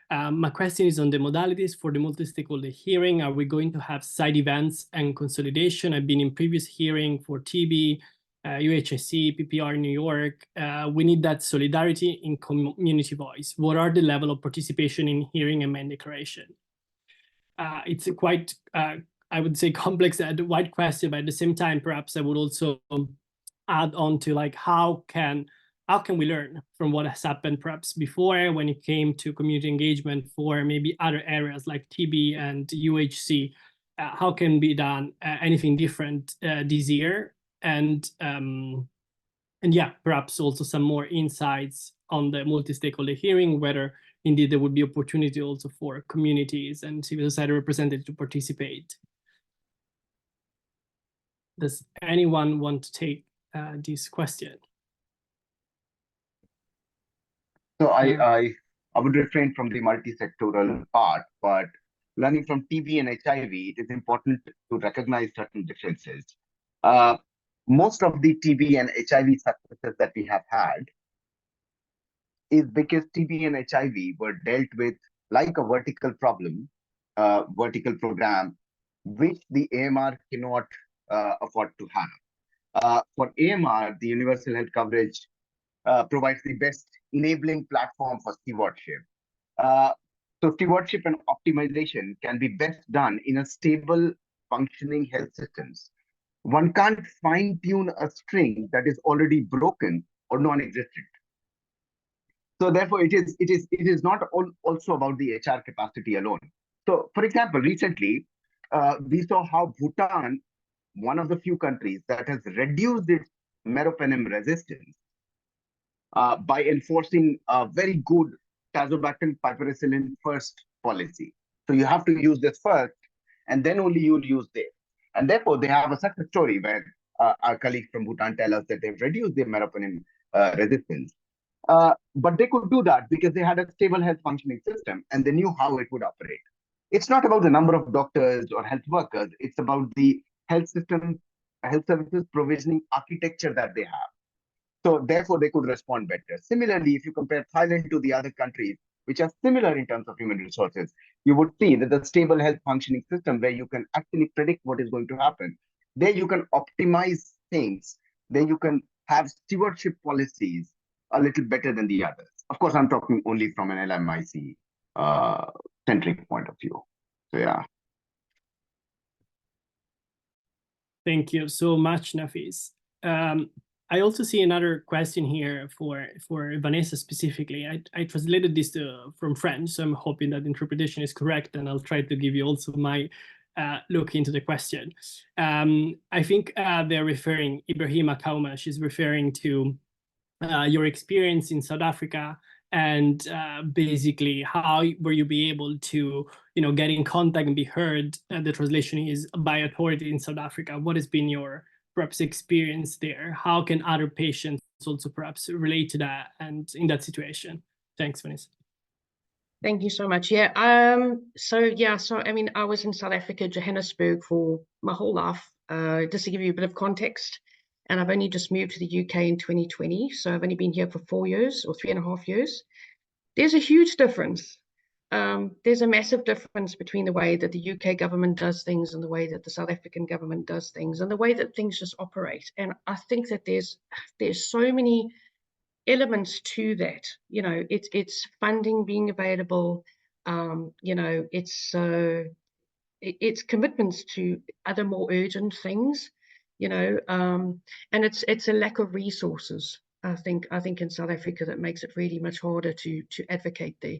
My question is on the modalities for the multi-stakeholder hearing. Are we going to have side events and consolidation? I've been in previous hearing for TB, UHIC, PPR in New York. We need that solidarity in community voice. What are the level of participation in hearing and main declaration? It's a quite, I would say, complex and wide question, but at the same time, perhaps I would also add on to like how can we learn from what has happened perhaps before when it came to community engagement for maybe other areas like TB and UHC? How can be done anything different this year? And yeah, perhaps also some more insights on the multi-stakeholder hearing, whether indeed there would be opportunity also for communities and civil society representatives to participate. Does anyone want to take this question? So I would refrain from the multi-sectoral part, but learning from TB and HIV, it is important to recognize certain differences. Most of the TB and HIV successes that we have had is because TB and HIV were dealt with like a vertical problem, vertical program, which the AMR cannot afford to have. For AMR, the universal health coverage provides the best enabling platform for stewardship. So stewardship and optimization can be best done in a stable, functioning health systems. One can't fine-tune a string that is already broken or non-existent. So therefore, it is not also about the HR capacity alone. So, for example, recently we saw how Bhutan, one of the few countries that has reduced its meropenem resistance by enforcing a very good tazobactam piperacillin first policy. So you have to use this first, and then only you'll use this. And therefore, they have a success story where our colleagues from Bhutan tell us that they've reduced their meropenem resistance. But they could do that because they had a stable health functioning system and they knew how it would operate. It's not about the number of doctors or health workers. It's about the health system, health services provisioning architecture that they have. So therefore, they could respond better. Similarly, if you compare Thailand to the other countries, which are similar in terms of human resources, you would see that the stable health functioning system where you can actually predict what is going to happen. There you can optimize things. There you can have stewardship policies a little better than the others. Of course, I'm talking only from an LMIC centric point of view. So yeah. Thank you so much, Nafis. I also see another question here for Vanessa specifically. I translated this from French, so I'm hoping that interpretation is correct, and I'll try to give you also my look into the question. I think they're referring, Ibrahima Kauma, she's referring to your experience in South Africa, and basically how were you be able to get in contact and be heard. The translation is by authority in South Africa. What has been your perhaps experience there? How can other patients also perhaps relate to that and in that situation? Thanks, Vanessa. Thank you so much. Yeah. So I mean, I was in South Africa, Johannesburg, for my whole life. Just to give you a bit of context, and I've only just moved to the UK in 2020. So I've only been here for 4 years or 3.5 years. There's a huge difference. There's a massive difference between the way that the UK government does things and the way that the South African government does things and the way that things just operate. And I think that there's so many elements to that. It's funding being available. It's commitments to other more urgent things. And it's a lack of resources. I think in South Africa that makes it really much harder to advocate there.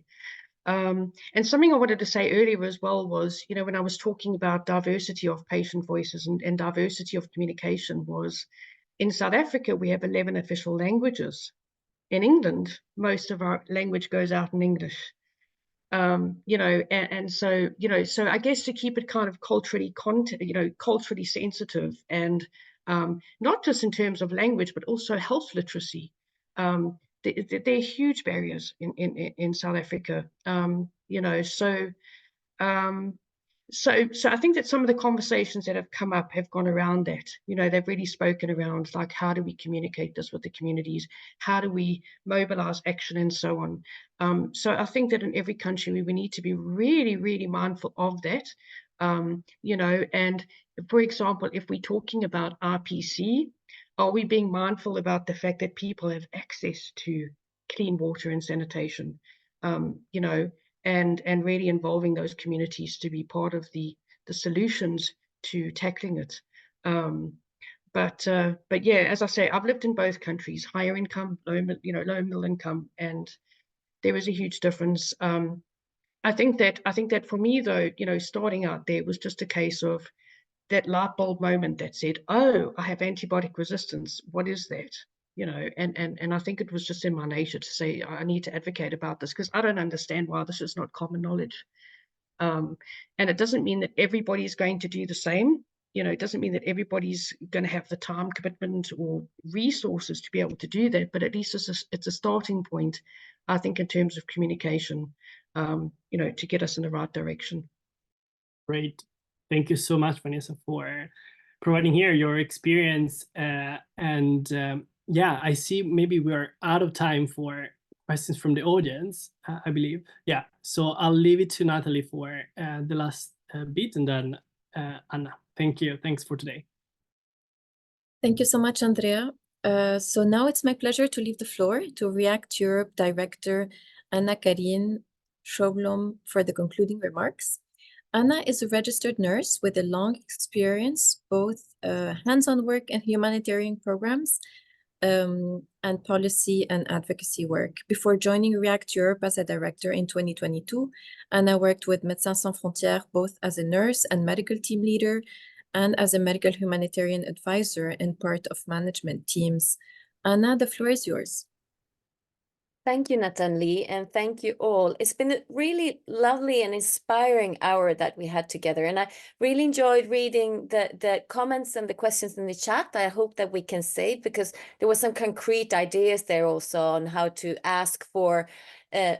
And something I wanted to say earlier as well was, when I was talking about diversity of patient voices and diversity of communication, was in South Africa, we have 11 official languages. In England, most of our language goes out in English. So I guess to keep it kind of culturally sensitive, and not just in terms of language, but also health literacy. There are huge barriers in South Africa. So I think that some of the conversations that have come up have gone around that. They've really spoken around, like, how do we communicate this with the communities? How do we mobilize action and so on? So I think that in every country, we need to be really, really mindful of that. And for example, if we're talking about RPC, are we being mindful about the fact that people have access to clean water and sanitation? And really involving those communities to be part of the solutions to tackling it. But yeah, as I say, I've lived in both countries, higher income, low middle income, and there is a huge difference. I think that for me, though, starting out there was just a case of that light bulb moment that said, oh, I have antibiotic resistance. What is that? And I think it was just in my nature to say, I need to advocate about this because I don't understand why this is not common knowledge. And it doesn't mean that everybody's going to do the same. It doesn't mean that everybody's going to have the time commitment or resources to be able to do that, but at least it's a starting point, I think, in terms of communication, to get us in the right direction. Great. Thank you so much, Vanessa, for providing here your experience. Yeah, I see maybe we're out of time for questions from the audience, I believe. Yeah, so I'll leave it to Natalie for the last bit, and then Anna. Thank you. Thanks for today. Thank you so much, Andrea. So now it's my pleasure to leave the floor to React Europe Director Anna-Karin Sjöblom for the concluding remarks. Anna is a registered nurse with a long experience, both hands-on work and humanitarian programs, and policy and advocacy work. Before joining React Europe as a director in 2022, Anna worked with Médecins Sans Frontières both as a nurse and medical team leader, and as a medical humanitarian advisor and part of management teams. Anna, the floor is yours. Thank you, Natalie, and thank you all. It's been a really lovely and inspiring hour that we had together, and I really enjoyed reading the comments and the questions in the chat. I hope that we can save, because there were some concrete ideas there also on how to ask for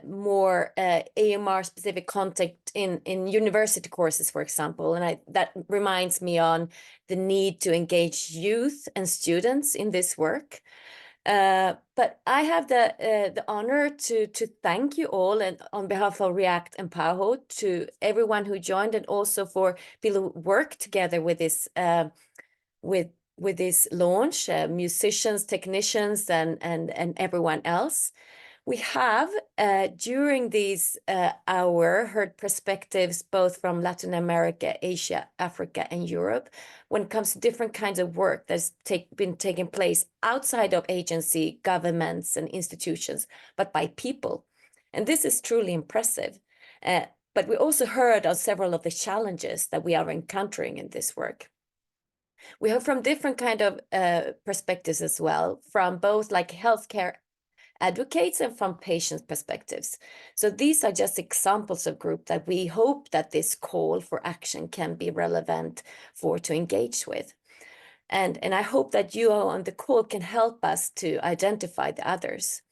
more AMR-specific content in university courses, for example. And that reminds me on the need to engage youth and students in this work. But I have the honor to thank you all, and on behalf of React and PAHO, to everyone who joined, and also for people who work together with this with this launch, musicians, technicians, and everyone else. We have, during this hour, heard perspectives both from Latin America, Asia, Africa, and Europe when it comes to different kinds of work that's been taking place outside of agency, governments, and institutions, but by people. And this is truly impressive. But we also heard on several of the challenges that we are encountering in this work. We heard from different kind of perspectives as well, from both like healthcare advocates and from patients' perspectives. So these are just examples of group that we hope that this call for action can be relevant for to engage with. And I hope that you all on the call can help us to identify the others.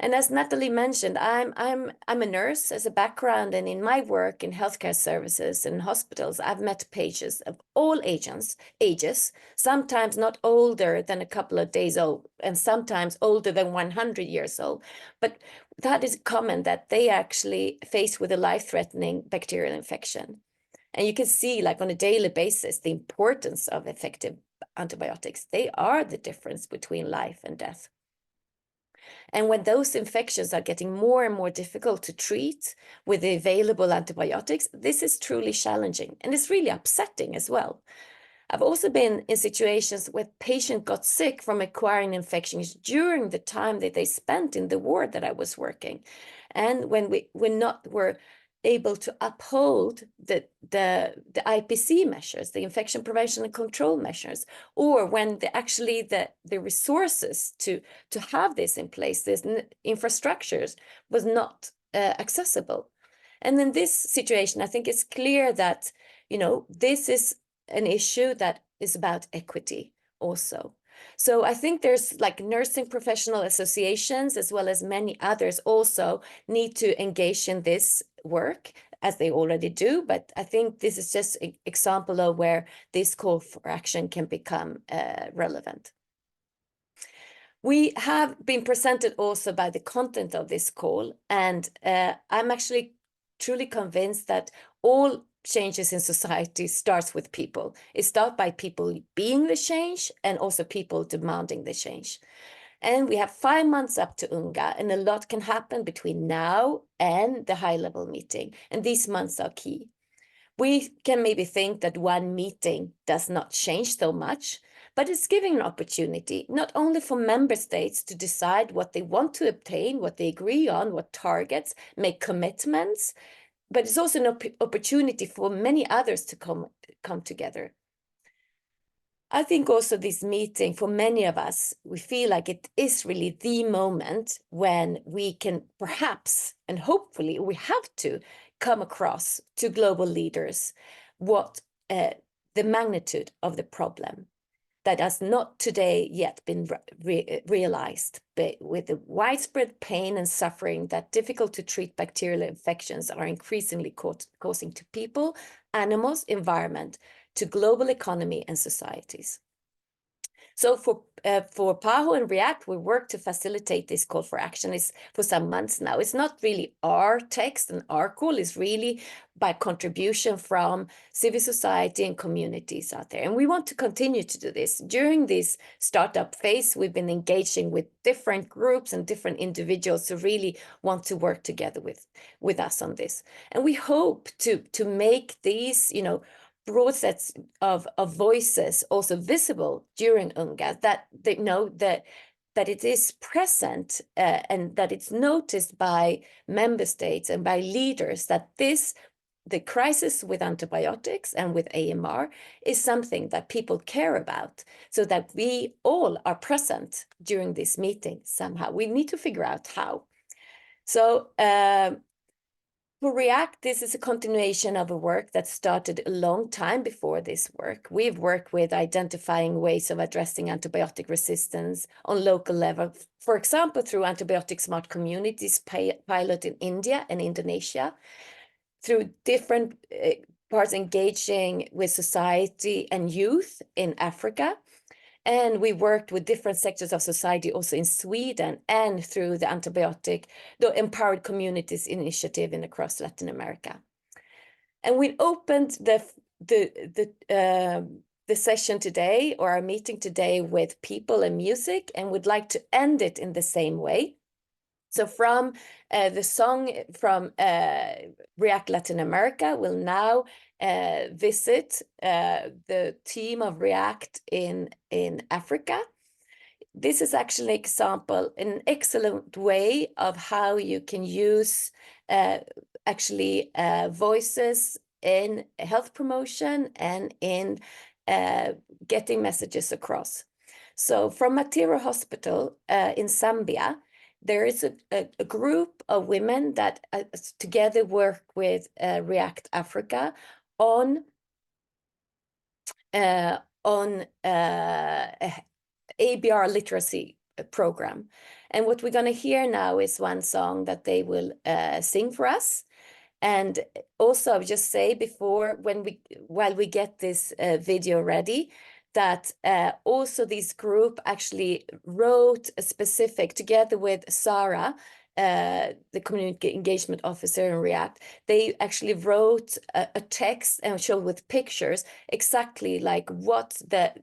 And as Natalie mentioned, I'm a nurse as a background, and in my work in healthcare services and hospitals, I've met patients of all ages, sometimes not older than a couple of days old, and sometimes older than 100 years old. But that is common, that they actually face with a life-threatening bacterial infection. And you can see, like on a daily basis, the importance of effective antibiotics. They are the difference between life and death. And when those infections are getting more and more difficult to treat with the available antibiotics, this is truly challenging, and it's really upsetting as well. I've also been in situations where patients got sick from acquiring infections during the time that they spent in the ward that I was working. And when we were able to uphold the IPC measures, the infection prevention and control measures, or when the resources to have this in place, this infrastructures was not accessible. And in this situation, I think it's clear that, this is an issue that is about equity also. So I think there's like nursing professional associations, as well as many others, also need to engage in this work, as they already do. But I think this is just an example of where this call for action can become relevant. We have been presented also by the content of this call, and I'm actually truly convinced that all changes in society starts with people. It starts by people being the change, and also people demanding the change. And we have 5 months up to UNGA, and a lot can happen between now and the high-level meeting. And these months are key. We can maybe think that one meeting does not change so much, but it's giving an opportunity not only for member states to decide what they want to obtain, what they agree on, what targets, make commitments, but it's also an opportunity for many others to come together. I think also this meeting, for many of us, we feel like it is really the moment when we can perhaps, and hopefully we have to, come across to global leaders what the magnitude of the problem. that has not today yet been realized, but with the widespread pain and suffering that difficult to treat bacterial infections are increasingly causing to people, animals, environment, to global economy and societies. So for PAHO and REACT, we work to facilitate this call for action for some months now. It's not really our text and our call, it's really by contribution from civil society and communities out there. And we want to continue to do this. During this startup phase, we've been engaging with different groups and different individuals who really want to work together with us on this. And we hope to make these, broad sets of voices also visible during UNGA, that they know that it is present and that it's noticed by member states and by leaders that the crisis with antibiotics and with AMR is something that people care about, so that we all are present during this meeting somehow. We need to figure out how. So for REACT, this is a continuation of a work that started a long time before this work. We've worked with identifying ways of addressing antibiotic resistance on local level, for example, through antibiotic smart communities pilot in India and Indonesia, through different parts engaging with society and youth in Africa. And we worked with different sectors of society also in Sweden, and through the Empowered Communities Initiative across Latin America. And we opened the session today, or our meeting today, with people and music, and would like to end it in the same way. So from the song from REACT Latin America, we'll now visit the team of REACT in Africa. This is actually an excellent way of how you can use voices in health promotion and in getting messages across. So from Matiro Hospital in Zambia, there is a group of women that together work with REACT Africa on ABR literacy program. And what we're going to hear now is one song that they will sing for us. And also, I'll just say while we get this video ready, that also this group actually wrote a specific, together with Sarah, the community engagement officer in REACT, they actually wrote a text and showed with pictures exactly like what the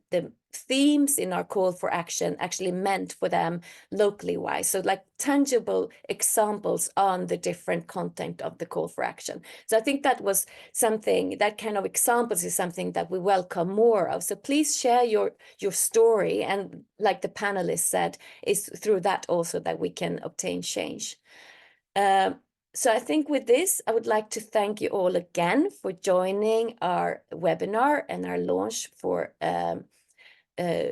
themes in our call for action actually meant for them locally wise. So like tangible examples on the different content of the call for action. So I think that was something, that kind of examples is something that we welcome more of. So please share your story, and like the panelists said, is through that also that we can obtain change. So I think with this, I would like to thank you all again for joining our webinar and our launch for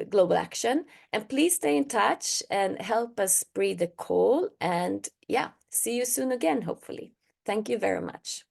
global action, and please stay in touch and help us spread the call, and see you soon again, hopefully. Thank you very much.